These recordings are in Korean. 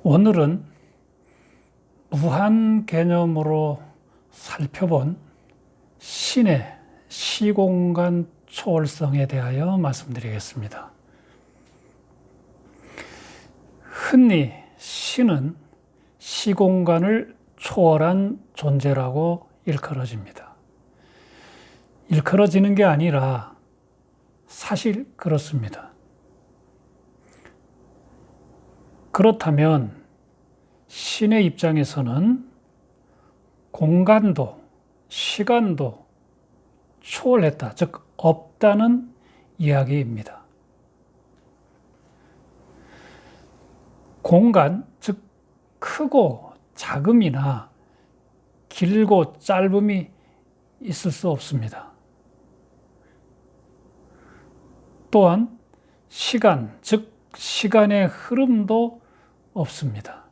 오늘은 무한 개념으로 살펴본 신의 시공간 초월성에 대하여 말씀드리겠습니다. 흔히 신은 시공간을 초월한 존재라고 일컬어집니다. 일컬어지는 게 아니라 사실 그렇습니다. 그렇다면 신의 입장에서는 공간도 시간도 초월했다, 즉 없다는 이야기입니다. 공간, 즉 크고 작음이나 길고 짧음이 있을 수 없습니다. 또한 시간, 즉 시간의 흐름도 없습니다.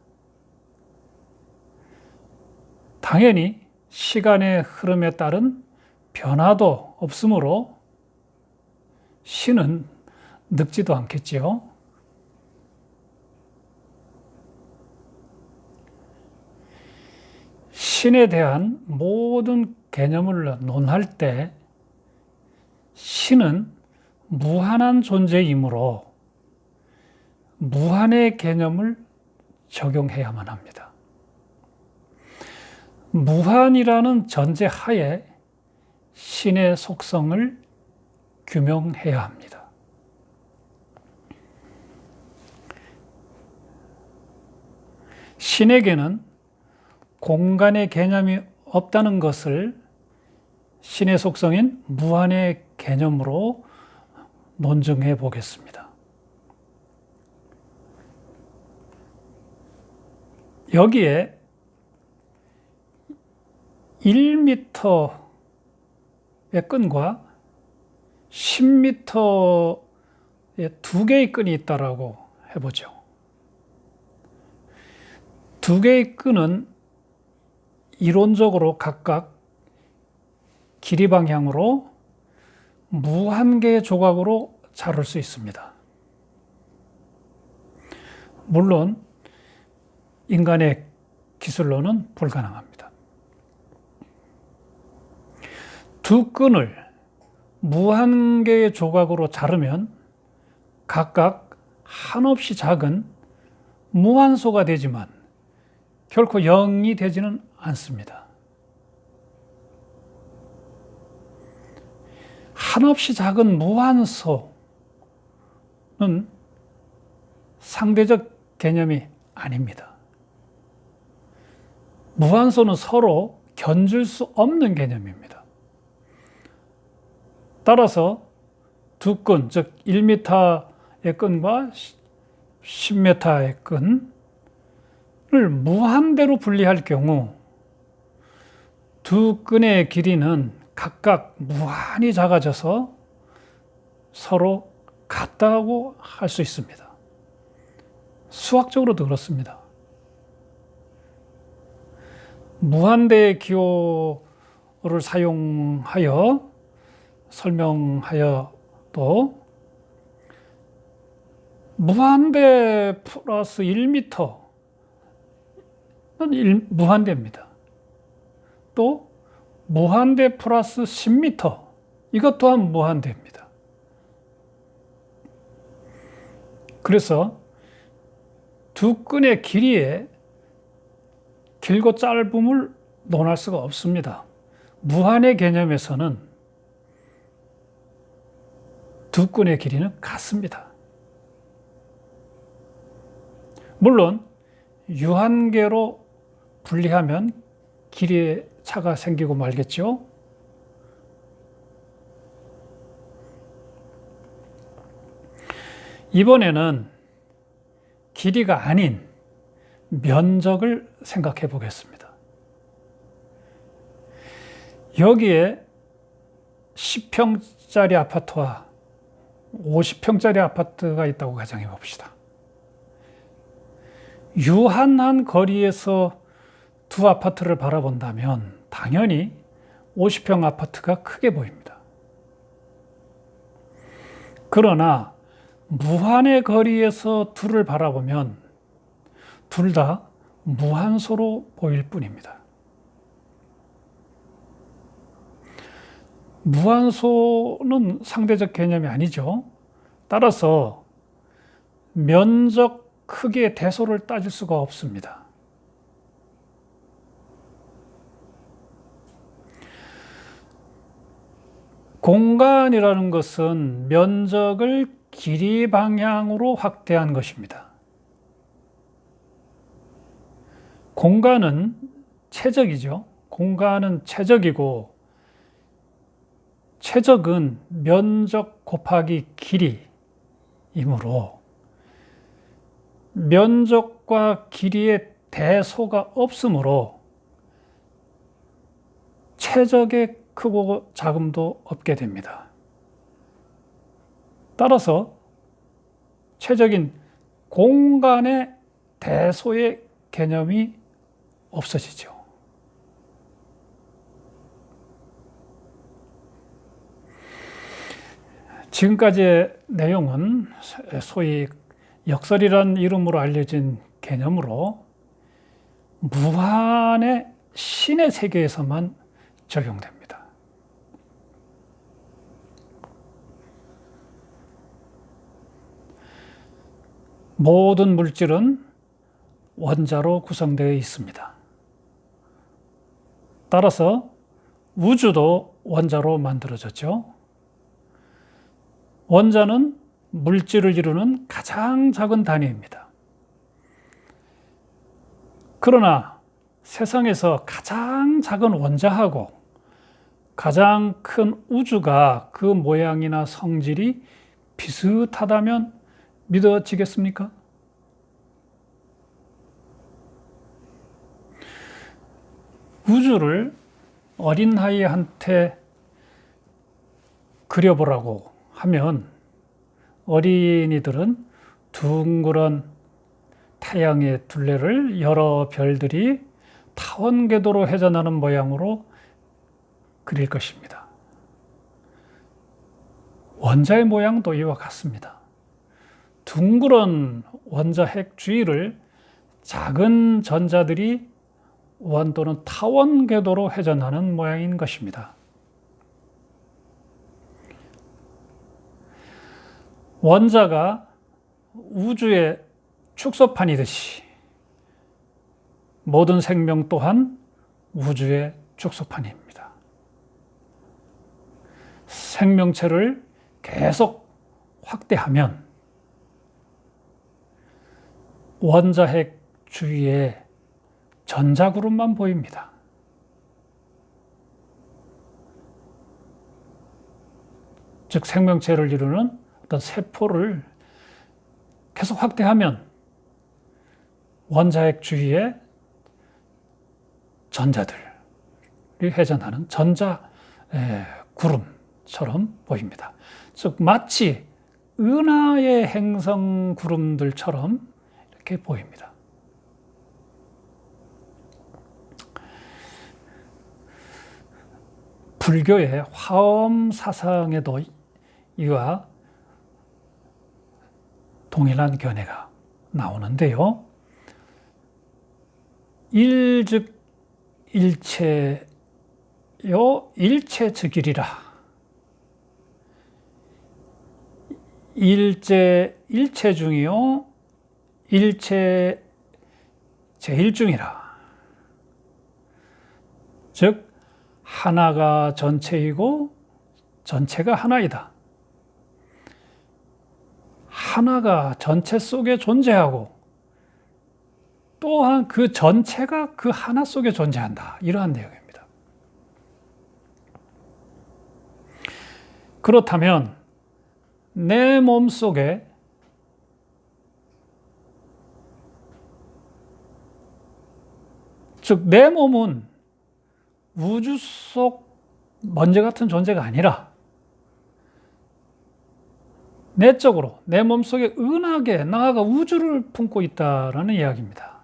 당연히 시간의 흐름에 따른 변화도 없으므로 신은 늙지도 않겠지요. 신에 대한 모든 개념을 논할 때 신은 무한한 존재이므로 무한의 개념을 적용해야만 합니다. 무한이라는 전제 하에 신의 속성을 규명해야 합니다. 신에게는 공간의 개념이 없다는 것을 신의 속성인 무한의 개념으로 논증해 보겠습니다. 여기에 1m의 끈과 10m의 두 개의 끈이 있다라고 해보죠. 두 개의 끈은 이론적으로 각각 길이 방향으로 무한 개의 조각으로 자를 수 있습니다. 물론 인간의 기술로는 불가능합니다. 두 끈을 무한 개의 조각으로 자르면 각각 한없이 작은 무한소가 되지만 결코 0이 되지는 않습니다. 한없이 작은 무한소는 상대적 개념이 아닙니다. 무한소는 서로 견줄 수 없는 개념입니다. 따라서 두 끈, 즉 1m의 끈과 10m의 끈을 무한대로 분리할 경우 두 끈의 길이는 각각 무한히 작아져서 서로 같다고 할 수 있습니다. 수학적으로도 그렇습니다. 무한대의 기호를 사용하여 설명하여도 무한대 플러스 1m는 무한대입니다. 또 무한대 플러스 10m, 이것 또한 무한대입니다. 그래서 두 끈의 길이에 길고 짧음을 논할 수가 없습니다. 무한의 개념에서는 두 끈의 길이는 같습니다. 물론 유한계로 분리하면 길이의 차가 생기고 말겠죠. 이번에는 길이가 아닌 면적을 생각해 보겠습니다. 여기에 10평짜리 아파트와 50평짜리 아파트가 있다고 가정해 봅시다. 유한한 거리에서 두 아파트를 바라본다면 당연히 50평 아파트가 크게 보입니다. 그러나 무한의 거리에서 둘을 바라보면 둘 다 무한소로 보일 뿐입니다. 무한소는 상대적 개념이 아니죠. 따라서 면적 크기의 대소를 따질 수가 없습니다. 공간이라는 것은 면적을 길이 방향으로 확대한 것입니다. 공간은 최적이죠. 공간은 최적이고, 최적은 면적 곱하기 길이이므로 면적과 길이의 대소가 없으므로 최적의 크고 작음도 없게 됩니다. 따라서 최적인 공간의 대소의 개념이 없어지죠. 지금까지의 내용은 소위 역설이라는 이름으로 알려진 개념으로 무한의 신의 세계에서만 적용됩니다. 모든 물질은 원자로 구성되어 있습니다. 따라서 우주도 원자로 만들어졌죠. 원자는 물질을 이루는 가장 작은 단위입니다. 그러나 세상에서 가장 작은 원자하고 가장 큰 우주가 그 모양이나 성질이 비슷하다면 믿어지겠습니까? 우주를 어린아이한테 그려보라고 하면 어린이들은 둥그런 태양의 둘레를 여러 별들이 타원궤도로 회전하는 모양으로 그릴 것입니다. 원자의 모양도 이와 같습니다. 둥그런 원자 핵 주위를 작은 전자들이 원 또는 타원 궤도로 회전하는 모양인 것입니다. 원자가 우주의 축소판이듯이 모든 생명 또한 우주의 축소판입니다. 생명체를 계속 확대하면 원자핵 주위에 전자그룹만 보입니다. 즉 생명체를 이루는 어떤 세포를 계속 확대하면 원자핵 주위에 전자들이 회전하는 전자 구름처럼 보입니다. 즉 마치 은하의 행성 구름들처럼 이렇게 보입니다. 불교의 화엄 사상에도 이와 동일한 견해가 나오는데요. 일즉 일체요, 일체 즉일이라. 일체 중이요, 일체 제일중이라. 즉 하나가 전체이고 전체가 하나이다. 하나가 전체 속에 존재하고 또한 그 전체가 그 하나 속에 존재한다. 이러한 내용입니다. 그렇다면 내 몸 속에 즉 내 몸은 우주 속 먼지 같은 존재가 아니라 내적으로 내 몸속에 은하계, 나아가 우주를 품고 있다라는 이야기입니다.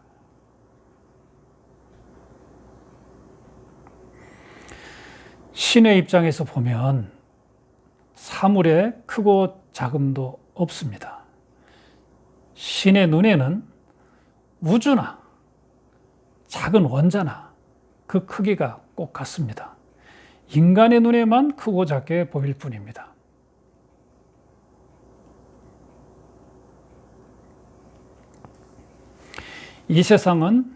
신의 입장에서 보면 사물의 크고 작음도 없습니다. 신의 눈에는 우주나 작은 원자나 그 크기가 꼭 같습니다. 인간의 눈에만 크고 작게 보일 뿐입니다. 이 세상은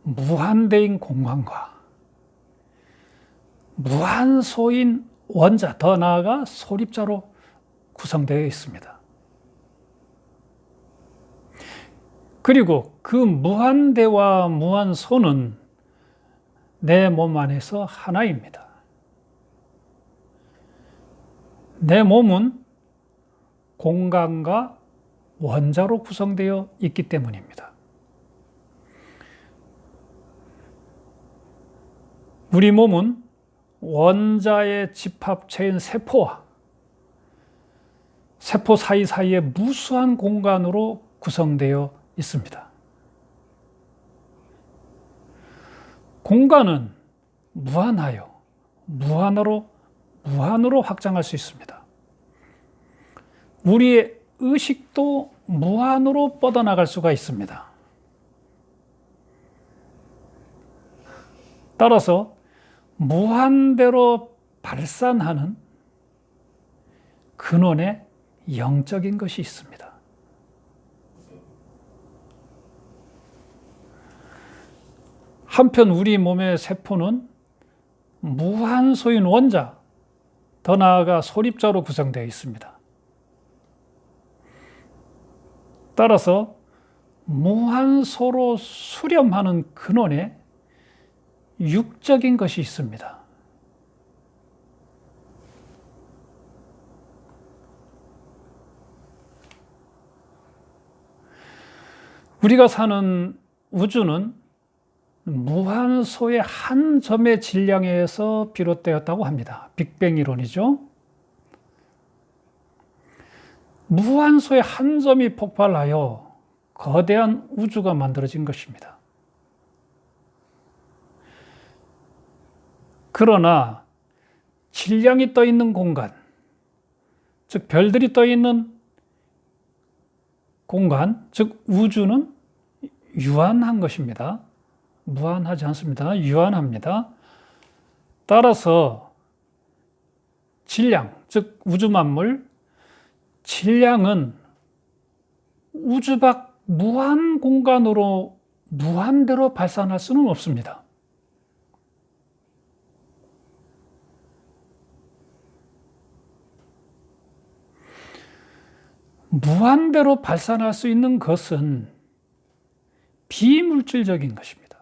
무한대인 공간과 무한소인 원자, 더 나아가 소립자로 구성되어 있습니다. 그리고 그 무한대와 무한소는 내 몸 안에서 하나입니다. 내 몸은 공간과 원자로 구성되어 있기 때문입니다. 우리 몸은 원자의 집합체인 세포와 세포 사이사이의 무수한 공간으로 구성되어 있습니다. 공간은 무한하여 무한으로 확장할 수 있습니다. 우리의 의식도 무한으로 뻗어나갈 수가 있습니다. 따라서 무한대로 발산하는 근원에 영적인 것이 있습니다. 한편 우리 몸의 세포는 무한소인 원자, 더 나아가 소립자로 구성되어 있습니다. 따라서 무한소로 수렴하는 근원에 육적인 것이 있습니다. 우리가 사는 우주는 무한소의 한 점의 질량에서 비롯되었다고 합니다. 빅뱅 이론이죠. 무한소의 한 점이 폭발하여 거대한 우주가 만들어진 것입니다. 그러나 질량이 떠 있는 공간, 즉 별들이 떠 있는 공간, 즉 우주는 유한한 것입니다. 무한하지 않습니다. 유한합니다. 따라서 질량, 즉 우주 만물, 질량은 우주 밖 무한 공간으로 무한대로 발산할 수는 없습니다. 무한대로 발산할 수 있는 것은 비물질적인 것입니다.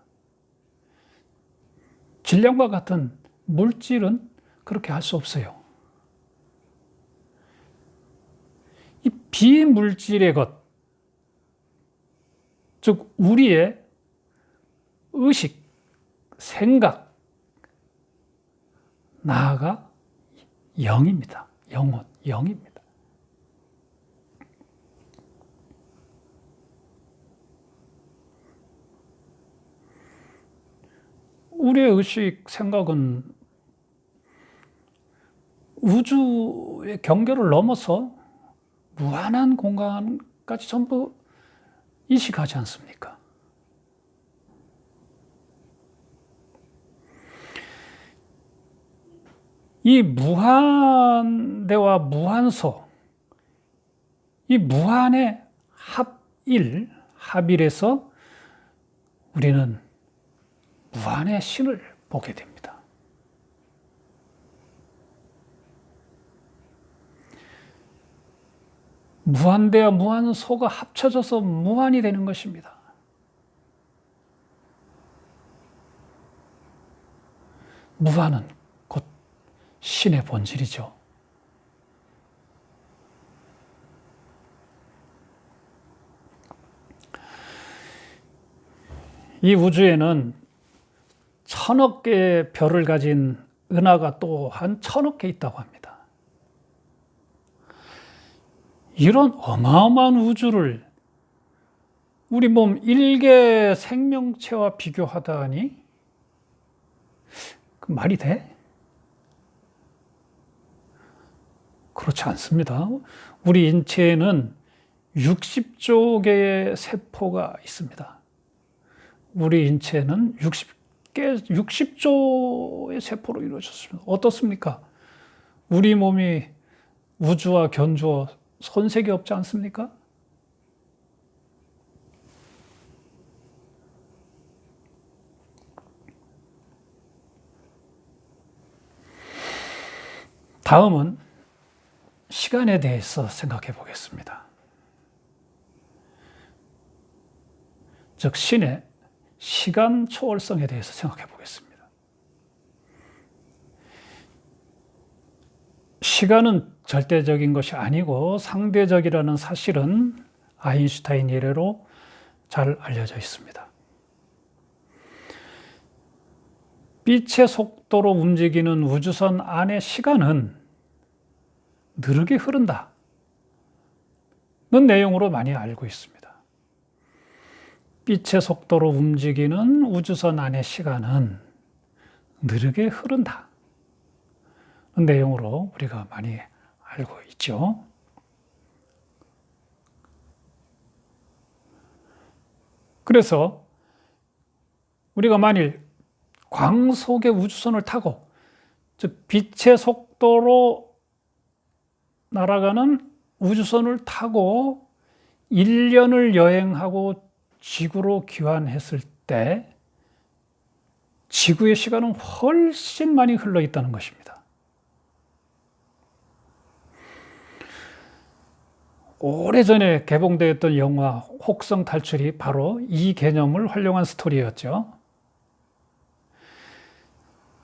질량과 같은 물질은 그렇게 할 수 없어요. 이 비물질의 것, 즉 우리의 의식, 생각, 나아가 영입니다. 영혼, 영입니다. 우리의 의식, 생각은 우주의 경계를 넘어서 무한한 공간까지 전부 인식하지 않습니까? 이 무한대와 무한소, 이 무한의 합일에서 우리는 무한의 신을 보게 됩니다. 무한대와 무한소가 합쳐져서 무한이 되는 것입니다. 무한은 곧 신의 본질이죠. 이 우주에는 1000억 개의 별을 가진 은하가 또한 1000억 개 있다고 합니다. 이런 어마어마한 우주를 우리 몸 1개 생명체와 비교하다니 그 말이 돼? 그렇지 않습니다. 우리 인체에는 60조 개의 세포가 있습니다. 우리 인체는 60조의 세포로 이루어졌습니다. 어떻습니까? 우리 몸이 우주와 견주어 손색이 없지 않습니까? 다음은 시간에 대해서 생각해 보겠습니다. 즉, 신의 시간 초월성에 대해서 생각해 보겠습니다. 시간은 절대적인 것이 아니고 상대적이라는 사실은 아인슈타인 이래로 잘 알려져 있습니다. 빛의 속도로 움직이는 우주선 안의 시간은 느리게 흐른다는 내용으로 많이 알고 있습니다. 빛의 속도로 움직이는 우주선 안의 시간은 느리게 흐른다는 내용으로 우리가 많이 알고 있죠. 그래서 우리가 만일 광 속의 우주선을 타고, 즉 빛의 속도로 날아가는 우주선을 타고 1년을 여행하고 지구로 귀환했을 때 지구의 시간은 훨씬 많이 흘러 있다는 것입니다. 오래전에 개봉되었던 영화 혹성 탈출이 바로 이 개념을 활용한 스토리였죠.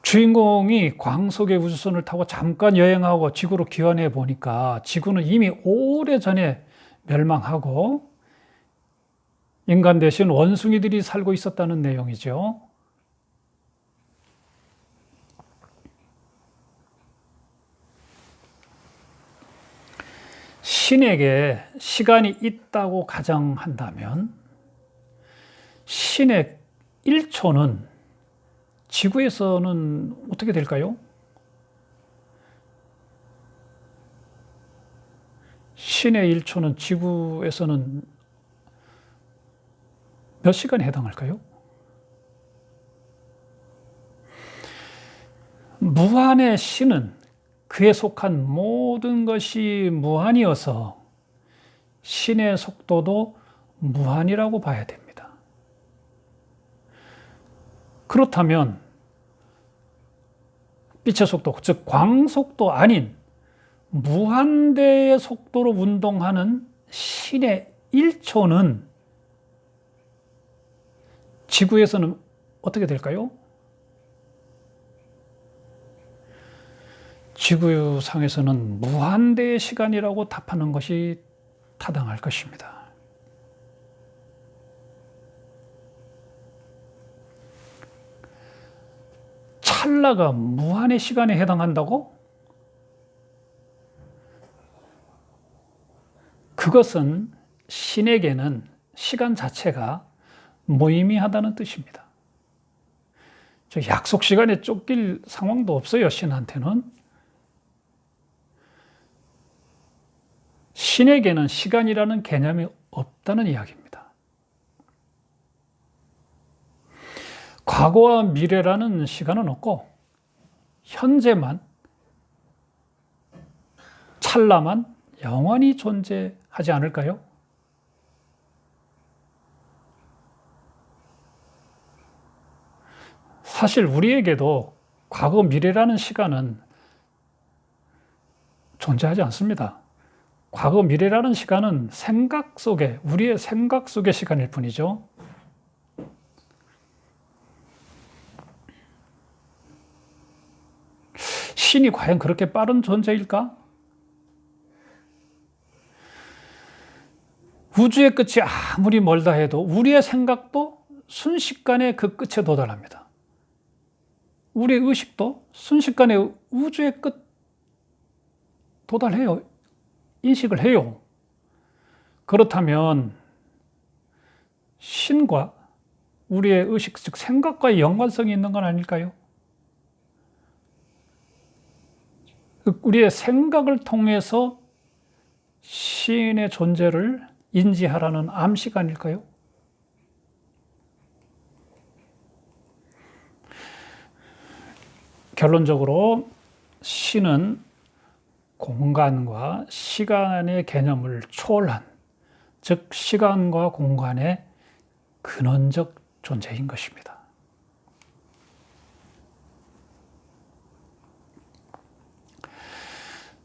주인공이 광 속의 우주선을 타고 잠깐 여행하고 지구로 귀환해 보니까 지구는 이미 오래전에 멸망하고 인간 대신 원숭이들이 살고 있었다는 내용이죠. 신에게 시간이 있다고 가정한다면 신의 1초는 지구에서는 어떻게 될까요? 신의 1초는 지구에서는 몇 시간에 해당할까요? 무한의 신은 그에 속한 모든 것이 무한이어서 신의 속도도 무한이라고 봐야 됩니다. 그렇다면 빛의 속도, 즉 광속도 아닌 무한대의 속도로 운동하는 신의 1초는 지구에서는 어떻게 될까요? 지구상에서는 무한대의 시간이라고 답하는 것이 타당할 것입니다. 찰나가 무한의 시간에 해당한다고? 그것은 신에게는 시간 자체가 무의미하다는 뜻입니다. 약속 시간에 쫓길 상황도 없어요, 신한테는. 신에게는 시간이라는 개념이 없다는 이야기입니다. 과거와 미래라는 시간은 없고 현재만, 찰나만 영원히 존재하지 않을까요? 사실 우리에게도 과거, 미래라는 시간은 존재하지 않습니다. 과거, 미래라는 시간은 생각 속에, 우리의 생각 속의 시간일 뿐이죠. 신이 과연 그렇게 빠른 존재일까? 우주의 끝이 아무리 멀다 해도 우리의 생각도 순식간에 그 끝에 도달합니다. 우리의 의식도 순식간에 우주의 끝 도달해요. 인식을 해요. 그렇다면 신과 우리의 의식, 즉 생각과의 연관성이 있는 건 아닐까요? 우리의 생각을 통해서 신의 존재를 인지하라는 암시간일까요? 결론적으로 신은 공간과 시간의 개념을 초월한, 즉 시간과 공간의 근원적 존재인 것입니다.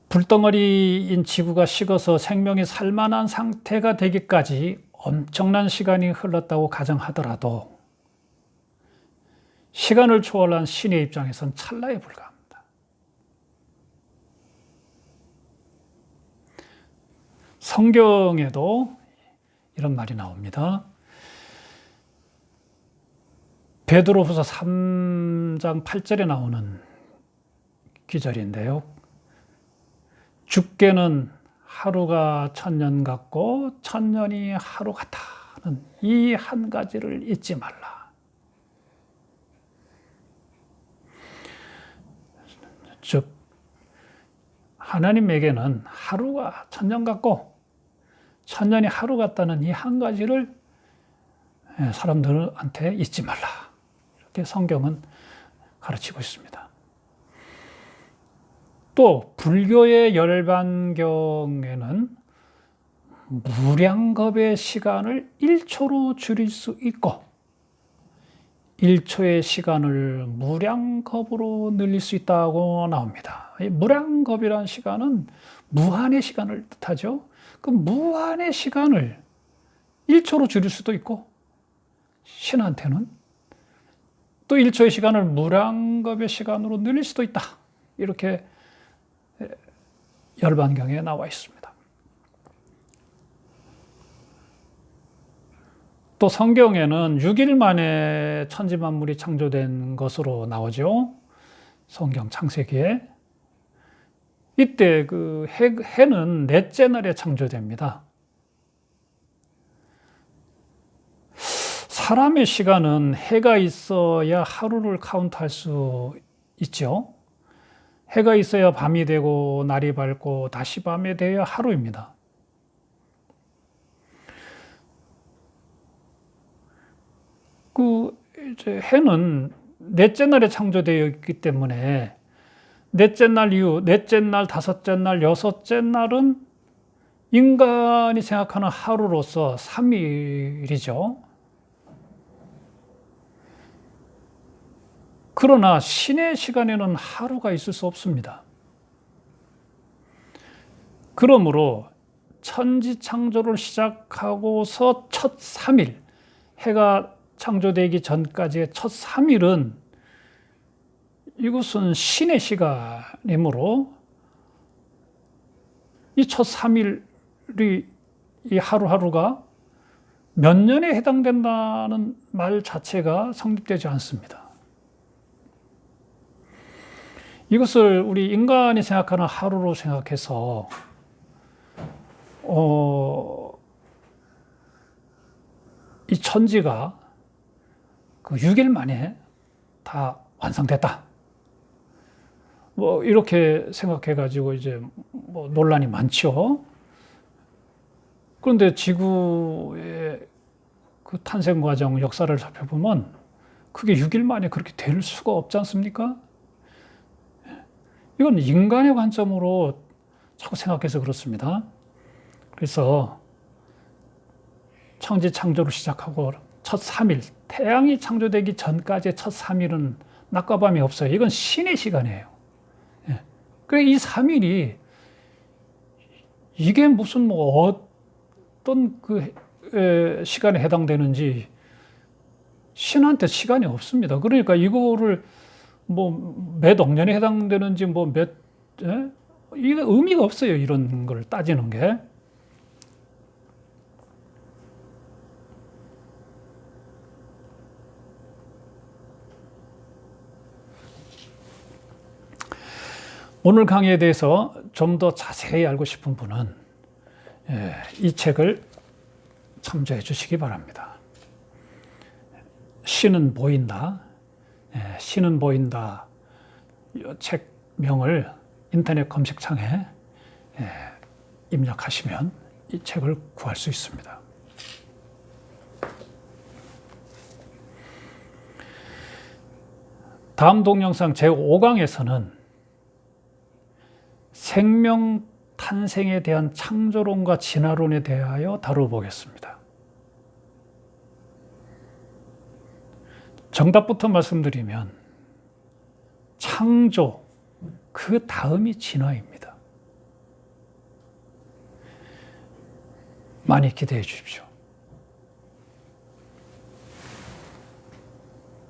불덩어리인 지구가 식어서 생명이 살만한 상태가 되기까지 엄청난 시간이 흘렀다고 가정하더라도 시간을 초월한 신의 입장에선 찰나에 불과합니다. 성경에도 이런 말이 나옵니다. 베드로후서 3장 8절에 나오는 기절인데요. 주께는 하루가 천년 같고 천년이 하루 같다는 이 한 가지를 잊지 말라. 즉 하나님에게는 하루가 천년 같고 천년이 하루 같다는 이 한 가지를 사람들한테 잊지 말라. 이렇게 성경은 가르치고 있습니다. 또 불교의 열반경에는 무량겁의 시간을 1초로 줄일 수 있고 1초의 시간을 무량겁으로 늘릴 수 있다고 나옵니다. 이 무량겁이라는 시간은 무한의 시간을 뜻하죠. 그 무한의 시간을 1초로 줄일 수도 있고 신한테는 또 1초의 시간을 무량겁의 시간으로 늘릴 수도 있다. 이렇게 열반경에 나와 있습니다. 또 성경에는 6일 만에 천지만물이 창조된 것으로 나오죠. 성경 창세기에. 이때 그 해는 넷째 날에 창조됩니다. 사람의 시간은 해가 있어야 하루를 카운트할 수 있죠. 해가 있어야 밤이 되고 날이 밝고 다시 밤이 되어야 하루입니다. 이제 해는 넷째 날에 창조되어 있기 때문에 넷째 날 이후, 넷째 날, 다섯째 날, 여섯째 날은 인간이 생각하는 하루로서 3일이죠. 그러나 신의 시간에는 하루가 있을 수 없습니다. 그러므로 천지 창조를 시작하고서 첫 3일, 해가 창조되기 전까지의 첫 3일은 이것은 신의 시간이므로 이 첫 3일이 이 하루하루가 몇 년에 해당된다는 말 자체가 성립되지 않습니다. 이것을 우리 인간이 생각하는 하루로 생각해서 이 천지가 그 6일 만에 다 완성됐다. 뭐 이렇게 생각해가지고 이제 뭐 논란이 많죠. 그런데 지구의 그 탄생 과정, 역사를 살펴보면 그게 6일 만에 그렇게 될 수가 없지 않습니까? 이건 인간의 관점으로 자꾸 생각해서 그렇습니다. 그래서 천지 창조를 시작하고 첫 3일, 태양이 창조되기 전까지의 첫 3일은 낮과 밤이 없어요. 이건 신의 시간이에요. 그래, 이 3일이 이게 무슨 뭐 어떤 그 시간에 해당되는지 신한테 시간이 없습니다. 그러니까 이거를 뭐 몇 억 년에 해당되는지 뭐 이게 의미가 없어요. 이런 걸 따지는 게. 오늘 강의에 대해서 좀 더 자세히 알고 싶은 분은 이 책을 참조해 주시기 바랍니다. 신은 보인다. 신은 보인다. 이 책명을 인터넷 검색창에 입력하시면 이 책을 구할 수 있습니다. 다음 동영상 제5강에서는 생명 탄생에 대한 창조론과 진화론에 대하여 다뤄보겠습니다. 정답부터 말씀드리면 창조, 그 다음이 진화입니다. 많이 기대해 주십시오.